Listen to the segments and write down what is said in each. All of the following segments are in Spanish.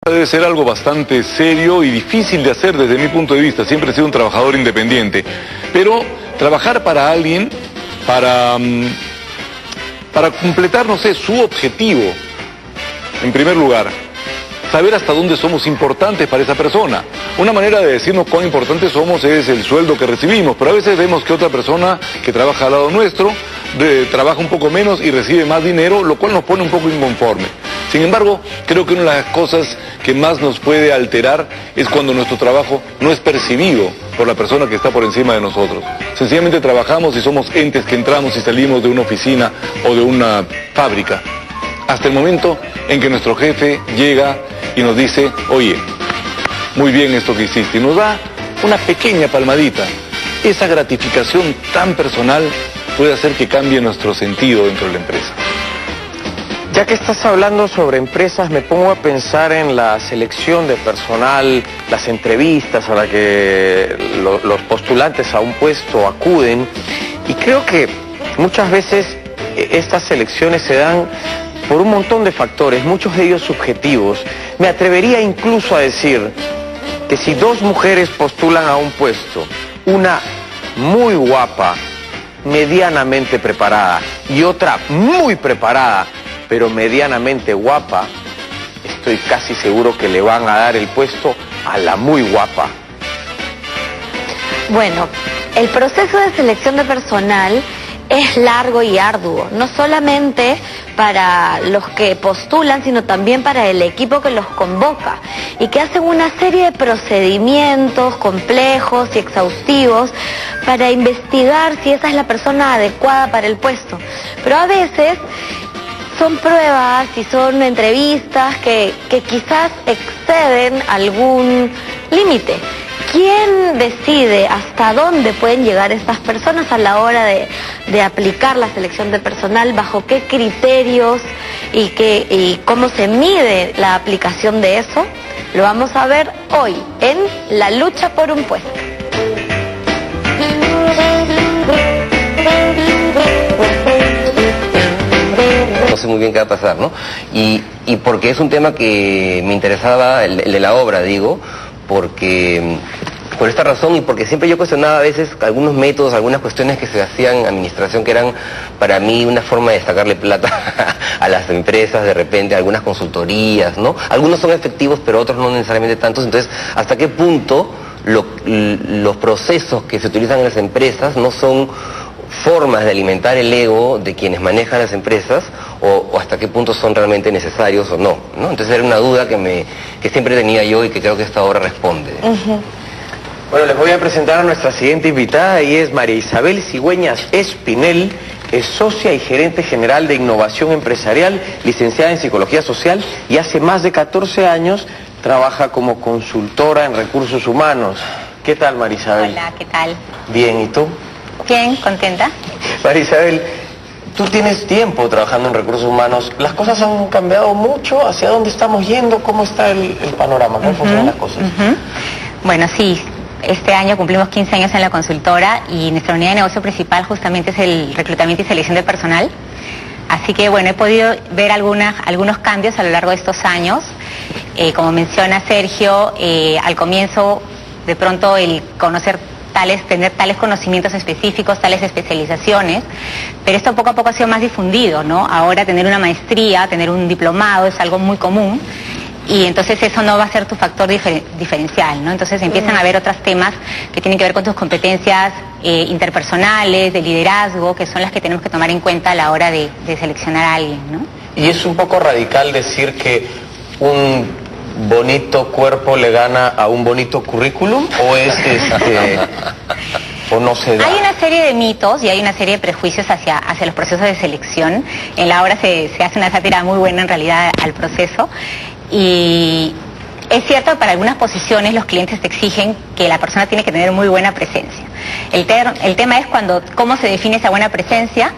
Debe ser algo bastante serio y difícil de hacer desde mi punto de vista. Siempre he sido un trabajador independiente. Pero trabajar para alguien, para completar, no sé, su objetivo, en primer lugar, saber hasta dónde somos importantes para esa persona. Una manera de decirnos cuán importantes somos es el sueldo que recibimos, pero a veces vemos que otra persona que trabaja al lado nuestro, trabaja un poco menos y recibe más dinero, lo cual nos pone un poco inconforme. Sin embargo, creo que una de las cosas que más nos puede alterar es cuando nuestro trabajo no es percibido por la persona que está por encima de nosotros. Sencillamente trabajamos y somos entes que entramos y salimos de una oficina o de una fábrica. Hasta el momento en que nuestro jefe llega y nos dice, oye, muy bien esto que hiciste, y nos da una pequeña palmadita. Esa gratificación tan personal puede hacer que cambie nuestro sentido dentro de la empresa. Ya que estás hablando sobre empresas, me pongo a pensar en la selección de personal, las entrevistas a las que los postulantes a un puesto acuden, y creo que muchas veces estas selecciones se dan por un montón de factores, muchos de ellos subjetivos. Me atrevería incluso a decir que si dos mujeres postulan a un puesto, una muy guapa, medianamente preparada, y otra muy preparada, pero medianamente guapa, estoy casi seguro que le van a dar el puesto a la muy guapa. Bueno, el proceso de selección de personal es largo y arduo, no solamente para los que postulan, sino también para el equipo que los convoca y que hacen una serie de procedimientos complejos y exhaustivos para investigar si esa es la persona adecuada para el puesto. Pero a veces son pruebas y son entrevistas que quizás exceden algún límite. ¿Quién decide hasta dónde pueden llegar estas personas a la hora de aplicar la selección de personal? ¿Bajo qué criterios y cómo se mide la aplicación de eso? Lo vamos a ver hoy en La Lucha por un Puesto. No sé muy bien qué va a pasar, ¿no? Y porque es un tema que me interesaba, el de la obra, digo, porque por esta razón y porque siempre yo cuestionaba a veces algunos métodos, algunas cuestiones que se hacían en administración que eran para mí una forma de sacarle plata a las empresas, de repente algunas consultorías, ¿no? Algunos son efectivos pero otros no necesariamente tantos, entonces hasta qué punto los procesos que se utilizan en las empresas no son formas de alimentar el ego de quienes manejan las empresas o hasta qué punto son realmente necesarios o no, ¿no? Entonces era una duda que siempre tenía yo y que creo que esta obra responde. Bueno, les voy a presentar a nuestra siguiente invitada, y es María Isabel Cigüeñas Espinel, es socia y gerente general de innovación empresarial, licenciada en psicología social y hace más de 14 años trabaja como consultora en recursos humanos. ¿Qué tal, María Isabel? Hola, ¿qué tal? Bien, ¿y tú? Bien, contenta. María Isabel, tú tienes tiempo trabajando en recursos humanos. ¿Las cosas han cambiado mucho? ¿Hacia dónde estamos yendo? ¿Cómo está el panorama? ¿Cómo funcionan las cosas? Bueno, sí, este año cumplimos 15 años en la consultora y nuestra unidad de negocio principal justamente es el reclutamiento y selección de personal. Así que bueno, he podido ver algunos cambios a lo largo de estos años. Como menciona Sergio, al comienzo de pronto el tener tales conocimientos específicos, tales especializaciones, pero esto poco a poco ha sido más difundido, ¿no? Ahora tener una maestría, tener un diplomado es algo muy común y entonces eso no va a ser tu factor diferencial, ¿no? Entonces empiezan a haber otros temas que tienen que ver con tus competencias interpersonales, de liderazgo, que son las que tenemos que tomar en cuenta a la hora de seleccionar a alguien, ¿no? Y es un poco radical decir que un bonito cuerpo le gana a un bonito currículum, o es o no se da. Hay una serie de mitos y hay una serie de prejuicios hacia los procesos de selección. En la obra se hace una sátira muy buena en realidad al proceso y es cierto que para algunas posiciones los clientes te exigen que la persona tiene que tener muy buena presencia. El tema es cómo se define esa buena presencia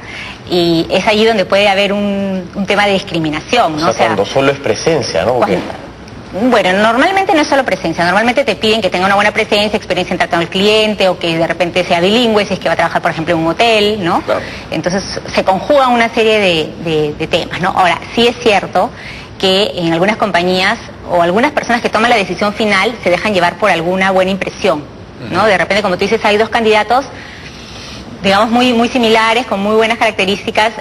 y es allí donde puede haber un tema de discriminación, ¿no? O sea, cuando solo es presencia, ¿no? Bueno, normalmente no es solo presencia, normalmente te piden que tenga una buena presencia, experiencia en tratar al cliente o que de repente sea bilingüe, si es que va a trabajar, por ejemplo, en un hotel, ¿no? Claro. Entonces se conjugan una serie de temas, ¿no? Ahora, sí es cierto que en algunas compañías o algunas personas que toman la decisión final se dejan llevar por alguna buena impresión, ¿no? De repente, como tú dices, hay dos candidatos, digamos, muy similares, con muy buenas características,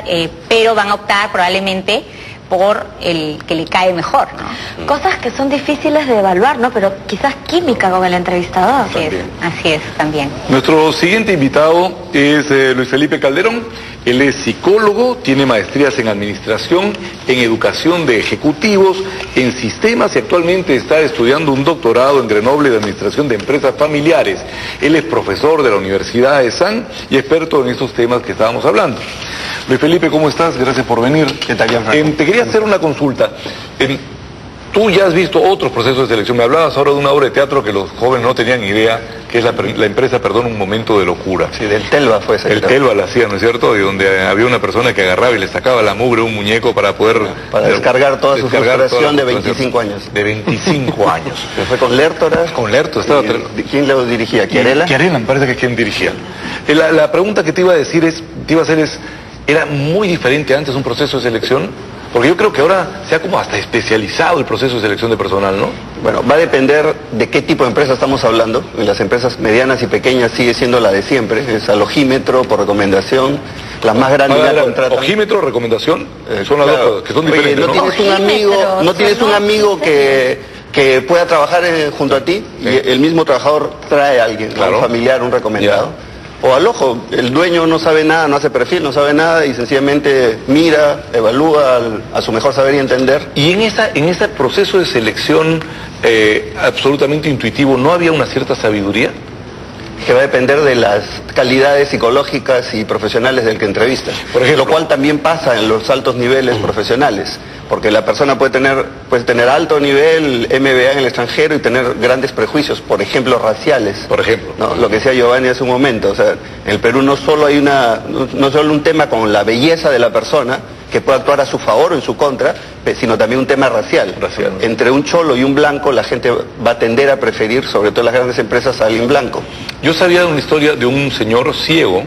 pero van a optar probablemente por el que le cae mejor, ¿no? Cosas que son difíciles de evaluar, ¿no? Pero quizás química con el entrevistador. Así es, también. Nuestro siguiente invitado es Luis Felipe Calderón. Él es psicólogo, tiene maestrías en administración, en educación de ejecutivos, en sistemas y actualmente está estudiando un doctorado en Grenoble de administración de empresas familiares. Él es profesor de la Universidad de San y experto en estos temas que estábamos hablando. Luis Felipe, ¿cómo estás? Gracias por venir. ¿Qué tal, Gianfranco? Te quería hacer una consulta. Tú ya has visto otros procesos de selección. Me hablabas ahora de una obra de teatro que los jóvenes no tenían idea, que es la empresa, perdón, Un Momento de Locura. Sí, del Telva fue ese. El Telva la hacía, ¿no es cierto? Y donde había una persona que agarraba y le sacaba la mugre a un muñeco para poder... Para descargar toda su frustración de 25 años. De 25 años. Se fue con Lertora. Con Lerto estaba... ¿Quién lo dirigía? ¿Chiarella? Chiarella, me parece que es quien dirigía. La pregunta que te iba a hacer es, ¿era muy diferente antes un proceso de selección? Porque yo creo que ahora se ha como hasta especializado el proceso de selección de personal, ¿no? Bueno, va a depender de qué tipo de empresa estamos hablando. En las empresas medianas y pequeñas sigue siendo la de siempre, es alójímetro, por recomendación. Las más grandes ya contratan. Ojímetro, recomendación, son las Claro. dos que son Oye, diferentes, ¿no ¿no? tienes un amigo que pueda trabajar junto a ti? Sí. Y el mismo trabajador trae a alguien, Claro. un familiar, un recomendado. Ya. O al ojo, el dueño no sabe nada, no hace perfil, no sabe nada y sencillamente mira, evalúa a su mejor saber y entender. Y en ese proceso de selección absolutamente intuitivo, ¿no había una cierta sabiduría? Que va a depender de las calidades psicológicas y profesionales del que entrevista. Por ejemplo. Lo cual también pasa en los altos niveles profesionales, porque la persona puede tener alto nivel, MBA en el extranjero y tener grandes prejuicios, por ejemplo, raciales. Por ejemplo. ¿No? Lo que decía Giovanni hace un momento, o sea, en el Perú no solo hay no solo un tema con la belleza de la persona, que puede actuar a su favor o en su contra, sino también un tema racial. Entre un cholo y un blanco, la gente va a tender a preferir, sobre todo las grandes empresas, a alguien blanco. Yo sabía de una historia de un señor ciego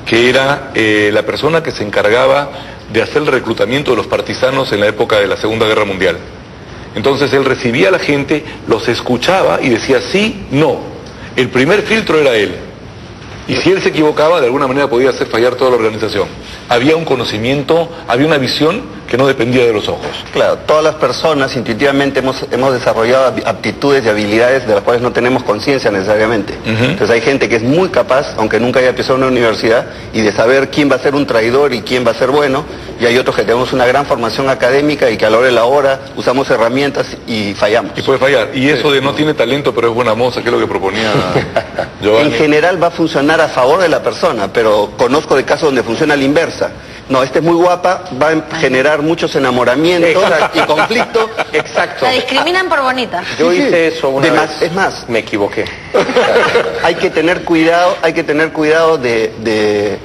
que era la persona que se encargaba de hacer el reclutamiento de los partisanos en la época de la Segunda Guerra Mundial. Entonces él recibía a la gente, los escuchaba y decía sí, no. El primer filtro era él. Y si él se equivocaba, de alguna manera podía hacer fallar toda la organización. Había un conocimiento, había una visión que no dependía de los ojos. Claro, todas las personas intuitivamente hemos desarrollado aptitudes y habilidades de las cuales no tenemos conciencia necesariamente. Entonces hay gente que es muy capaz, aunque nunca haya empezado una universidad, y de saber quién va a ser un traidor y quién va a ser bueno, y hay otros que tenemos una gran formación académica y que a la hora de la hora usamos herramientas y fallamos. Y puede fallar. Y eso de no tiene talento pero es buena moza, que es lo que proponía Giovanni. En general va a funcionar a favor de la persona, pero conozco de casos donde funciona a la inversa. No, esta es muy guapa, va a generar muchos enamoramientos y conflicto. Exacto. La discriminan por bonita. Yo hice eso una vez. Es más, Me equivoqué. hay que tener cuidado de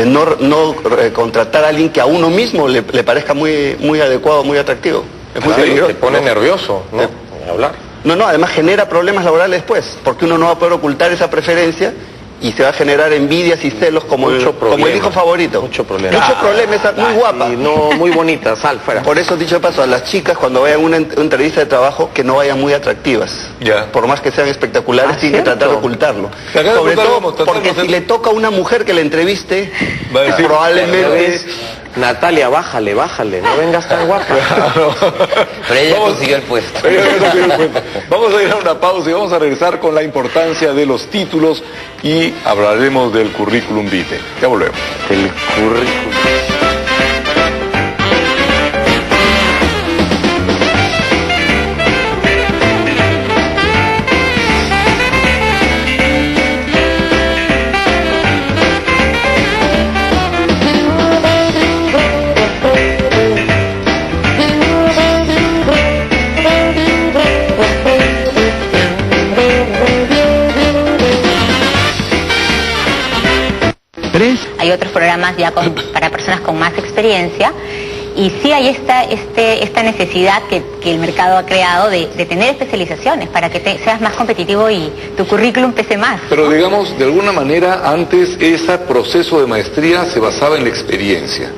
no contratar a alguien que a uno mismo le parezca muy adecuado, muy atractivo. Es muy peligroso. Te pone nervioso, ¿no? Ni hablar. No, además genera problemas laborales después, porque uno no va a poder ocultar esa preferencia y se va a generar envidias y celos como el hijo favorito. Mucho problema. Mucho problema, está muy guapa. Y no muy bonita, sal fuera. Por eso, dicho de paso, a las chicas cuando vayan a una entrevista de trabajo, que no vayan muy atractivas. Ya. Por más que sean espectaculares, tienen que ¿cierto? tratar de ocultarlo. Acá Sobre todo vamos, porque si le toca a una mujer que le entreviste, Va a decir, probablemente... Natalia, bájale, no vengas tan guapa. Pero ella consiguió el puesto. Vamos a ir a una pausa y vamos a regresar con la importancia de los títulos y hablaremos del currículum vitae. Ya volvemos. El currículum. Hay otros programas ya para personas con más experiencia y sí hay esta necesidad que el mercado ha creado de tener especializaciones para que seas más competitivo y tu currículum pese más. Pero digamos, de alguna manera, antes ese proceso de maestría se basaba en la experiencia.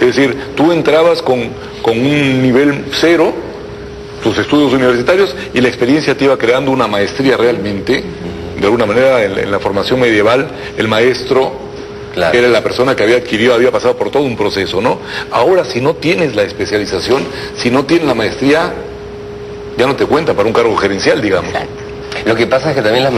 Es decir, tú entrabas con un nivel cero, tus estudios universitarios y la experiencia te iba creando una maestría realmente. De alguna manera, en la formación medieval, el maestro Claro. era la persona que había adquirido, había pasado por todo un proceso, ¿no? Ahora, si no tienes la especialización, si no tienes la maestría, ya no te cuenta para un cargo gerencial, digamos. Exacto. Lo que pasa es que también las